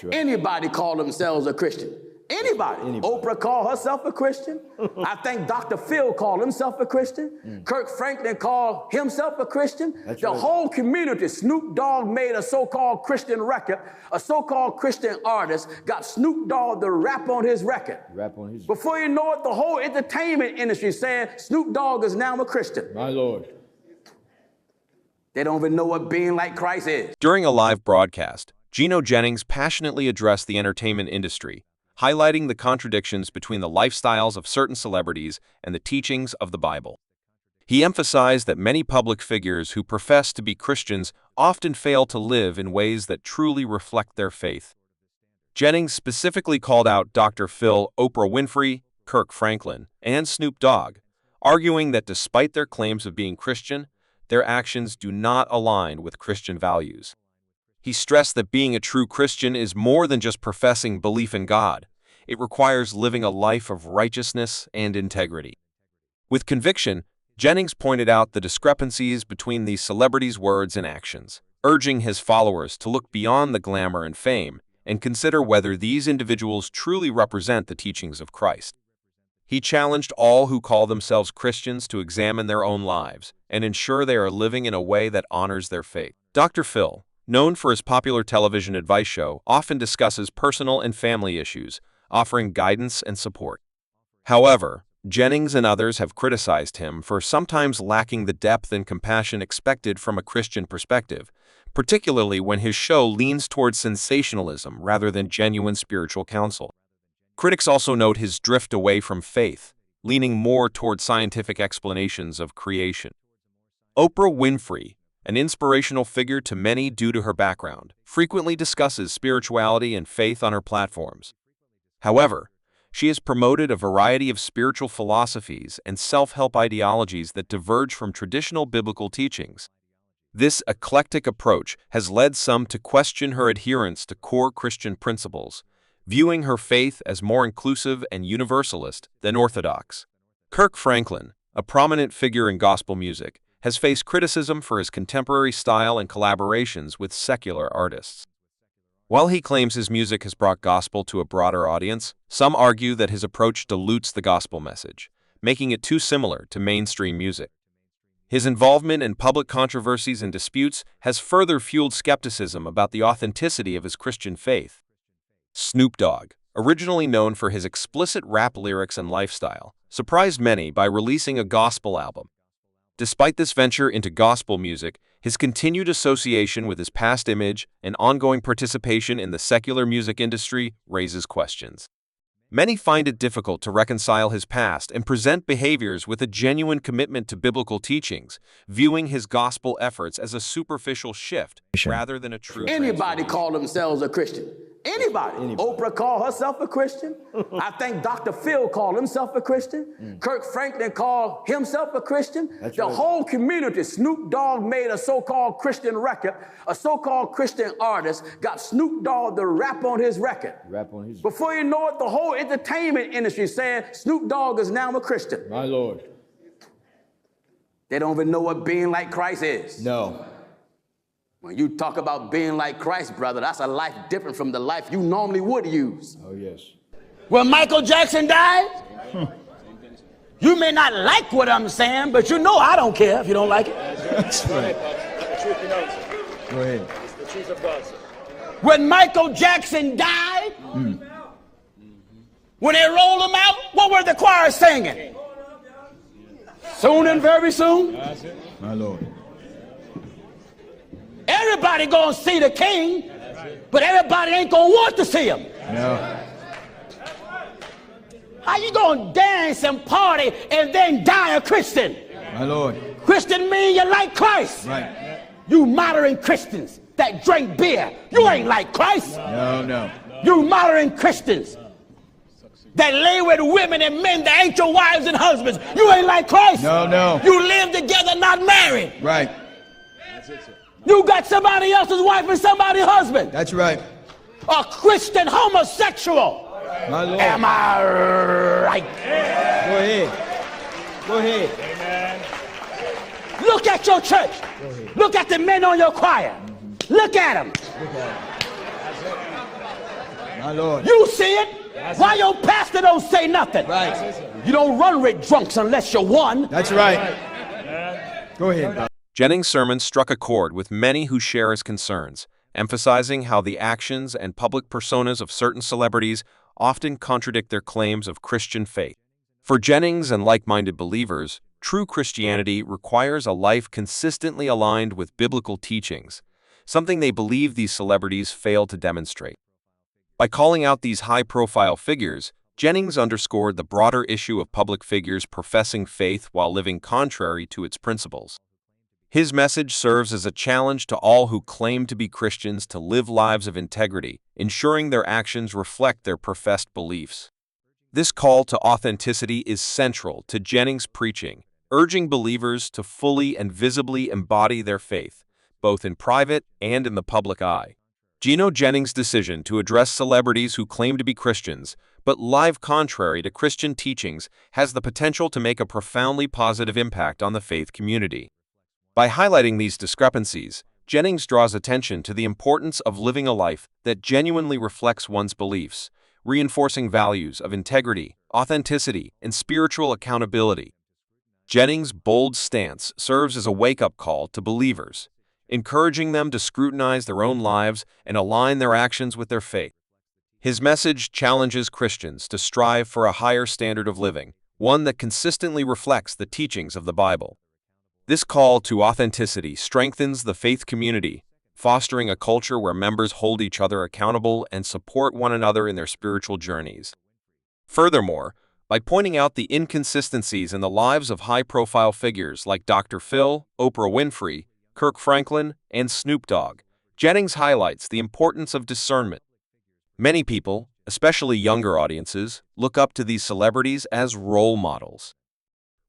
right. Anybody call themselves a Christian. Anybody. Oprah called herself a Christian. I think Dr. Phil called himself a Christian. Kirk Franklin called himself a Christian. The whole community, Snoop Dogg made a so-called Christian record. A so-called Christian artist got Snoop Dogg to rap on his record. Before you know it, the whole entertainment industry saying Snoop Dogg is now a Christian. My Lord. They don't even know what being like Christ is. During a live broadcast, Gino Jennings passionately addressed the entertainment industry, highlighting the contradictions between the lifestyles of certain celebrities and the teachings of the Bible. He emphasized that many public figures who profess to be Christians often fail to live in ways that truly reflect their faith. Jennings specifically called out Dr. Phil, Oprah Winfrey, Kirk Franklin, and Snoop Dogg, arguing that despite their claims of being Christian, their actions do not align with Christian values. He stressed that being a true Christian is more than just professing belief in God. It requires living a life of righteousness and integrity. With conviction, Jennings pointed out the discrepancies between these celebrities' words and actions, urging his followers to look beyond the glamour and fame and consider whether these individuals truly represent the teachings of Christ. He challenged all who call themselves Christians to examine their own lives and ensure they are living in a way that honors their faith. Dr. Phil, known for his popular television advice show, often discusses personal and family issues, offering guidance and support. However, Jennings and others have criticized him for sometimes lacking the depth and compassion expected from a Christian perspective, particularly when his show leans towards sensationalism rather than genuine spiritual counsel. Critics also note his drift away from faith, leaning more toward scientific explanations of creation. Oprah Winfrey, an inspirational figure to many due to her background, frequently discusses spirituality and faith on her platforms. However, she has promoted a variety of spiritual philosophies and self-help ideologies that diverge from traditional biblical teachings. This eclectic approach has led some to question her adherence to core Christian principles, viewing her faith as more inclusive and universalist than orthodox. Kirk Franklin, a prominent figure in gospel music, has faced criticism for his contemporary style and collaborations with secular artists. While he claims his music has brought gospel to a broader audience, some argue that his approach dilutes the gospel message, making it too similar to mainstream music. His involvement in public controversies and disputes has further fueled skepticism about the authenticity of his Christian faith. Snoop Dogg, originally known for his explicit rap lyrics and lifestyle, surprised many by releasing a gospel album. Despite this venture into gospel music, his continued association with his past image and ongoing participation in the secular music industry raises questions. Many find it difficult to reconcile his past and present behaviors with a genuine commitment to biblical teachings, viewing his gospel efforts as a superficial shift rather than a true Anybody call themselves a Christian. Anybody. Oprah called herself a Christian. I think Dr. Phil called himself a Christian. Kirk Franklin called himself a Christian. The whole community, Snoop Dogg made a so-called Christian record. A so-called Christian artist got Snoop Dogg to rap on his record. Before you know it, the whole entertainment industry saying Snoop Dogg is now a Christian. My Lord. They don't even know what being like Christ is. No. When you talk about being like Christ, brother, that's a life different from the life you normally would use. Oh, yes. When Michael Jackson died, you may not like what I'm saying, but you know I don't care if you don't like it. That's right. Go ahead. When Michael Jackson died, when they rolled him out, what were the choir singing? Soon and very soon. My Lord. Everybody gonna see the king, but everybody ain't gonna want to see him. No. How you gonna dance and party and then die a Christian? My Lord. Christian mean you like Christ. Right. You modern Christians that drink beer, you ain't like Christ. No. You modern Christians that lay with women and men that ain't your wives and husbands, you ain't like Christ. No. You live together, not married. Right. You got somebody else's wife and somebody's husband. That's right. A Christian homosexual. My Lord. Am I right? Go ahead. Go ahead. Amen. Look at your church. Look at the men on your choir. Look at them. My Lord. You see it? Why your pastor don't say nothing? Right. You don't run with drunks unless you're one. That's right. Go ahead, brother. Jennings' sermon struck a chord with many who share his concerns, emphasizing how the actions and public personas of certain celebrities often contradict their claims of Christian faith. For Jennings and like-minded believers, true Christianity requires a life consistently aligned with biblical teachings, something they believe these celebrities fail to demonstrate. By calling out these high-profile figures, Jennings underscored the broader issue of public figures professing faith while living contrary to its principles. His message serves as a challenge to all who claim to be Christians to live lives of integrity, ensuring their actions reflect their professed beliefs. This call to authenticity is central to Jennings' preaching, urging believers to fully and visibly embody their faith, both in private and in the public eye. Gino Jennings' decision to address celebrities who claim to be Christians but live contrary to Christian teachings has the potential to make a profoundly positive impact on the faith community. By highlighting these discrepancies, Jennings draws attention to the importance of living a life that genuinely reflects one's beliefs, reinforcing values of integrity, authenticity, and spiritual accountability. Jennings' bold stance serves as a wake-up call to believers, encouraging them to scrutinize their own lives and align their actions with their faith. His message challenges Christians to strive for a higher standard of living, one that consistently reflects the teachings of the Bible. This call to authenticity strengthens the faith community, fostering a culture where members hold each other accountable and support one another in their spiritual journeys. Furthermore, by pointing out the inconsistencies in the lives of high-profile figures like Dr. Phil, Oprah Winfrey, Kirk Franklin, and Snoop Dogg, Jennings highlights the importance of discernment. Many people, especially younger audiences, look up to these celebrities as role models.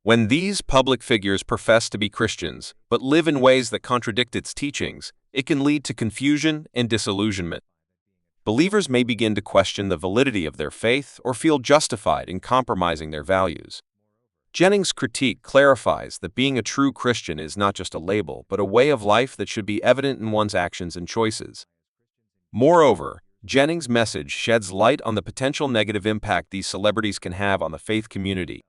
When these public figures profess to be Christians but live in ways that contradict its teachings, it can lead to confusion and disillusionment. Believers may begin to question the validity of their faith or feel justified in compromising their values. Jennings' critique clarifies that being a true Christian is not just a label, but a way of life that should be evident in one's actions and choices. Moreover, Jennings' message sheds light on the potential negative impact these celebrities can have on the faith community.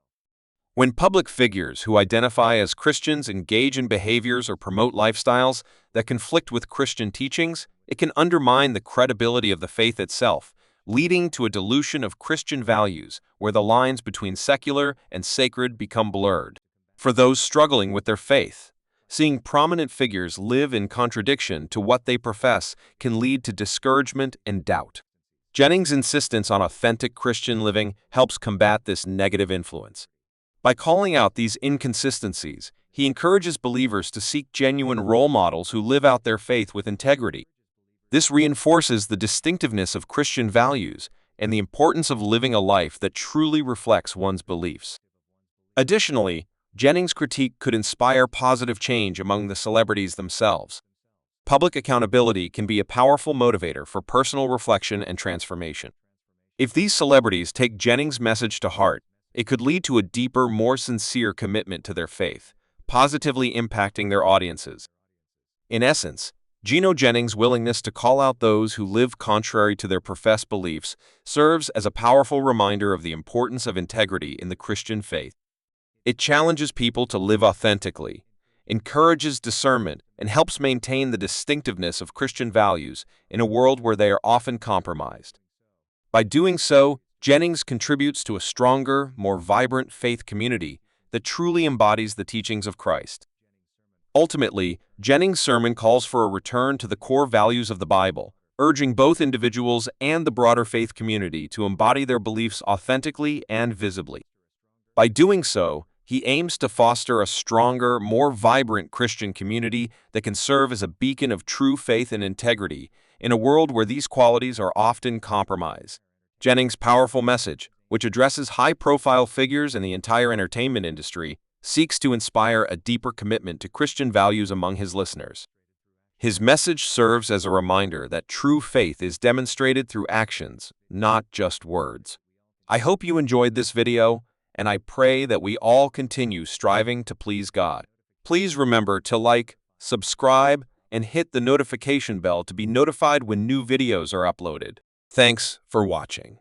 When public figures who identify as Christians engage in behaviors or promote lifestyles that conflict with Christian teachings, it can undermine the credibility of the faith itself, leading to a dilution of Christian values where the lines between secular and sacred become blurred. For those struggling with their faith, seeing prominent figures live in contradiction to what they profess can lead to discouragement and doubt. Jennings' insistence on authentic Christian living helps combat this negative influence. By calling out these inconsistencies, he encourages believers to seek genuine role models who live out their faith with integrity. This reinforces the distinctiveness of Christian values and the importance of living a life that truly reflects one's beliefs. Additionally, Jennings' critique could inspire positive change among the celebrities themselves. Public accountability can be a powerful motivator for personal reflection and transformation. If these celebrities take Jennings' message to heart, it could lead to a deeper, more sincere commitment to their faith, positively impacting their audiences. In essence, Gino Jennings' willingness to call out those who live contrary to their professed beliefs serves as a powerful reminder of the importance of integrity in the Christian faith. It challenges people to live authentically, encourages discernment, and helps maintain the distinctiveness of Christian values in a world where they are often compromised. By doing so, Jennings contributes to a stronger, more vibrant faith community that truly embodies the teachings of Christ. Ultimately, Jennings' sermon calls for a return to the core values of the Bible, urging both individuals and the broader faith community to embody their beliefs authentically and visibly. By doing so, he aims to foster a stronger, more vibrant Christian community that can serve as a beacon of true faith and integrity in a world where these qualities are often compromised. Jennings' powerful message, which addresses high-profile figures in the entire entertainment industry, seeks to inspire a deeper commitment to Christian values among his listeners. His message serves as a reminder that true faith is demonstrated through actions, not just words. I hope you enjoyed this video, and I pray that we all continue striving to please God. Please remember to like, subscribe, and hit the notification bell to be notified when new videos are uploaded. Thanks for watching.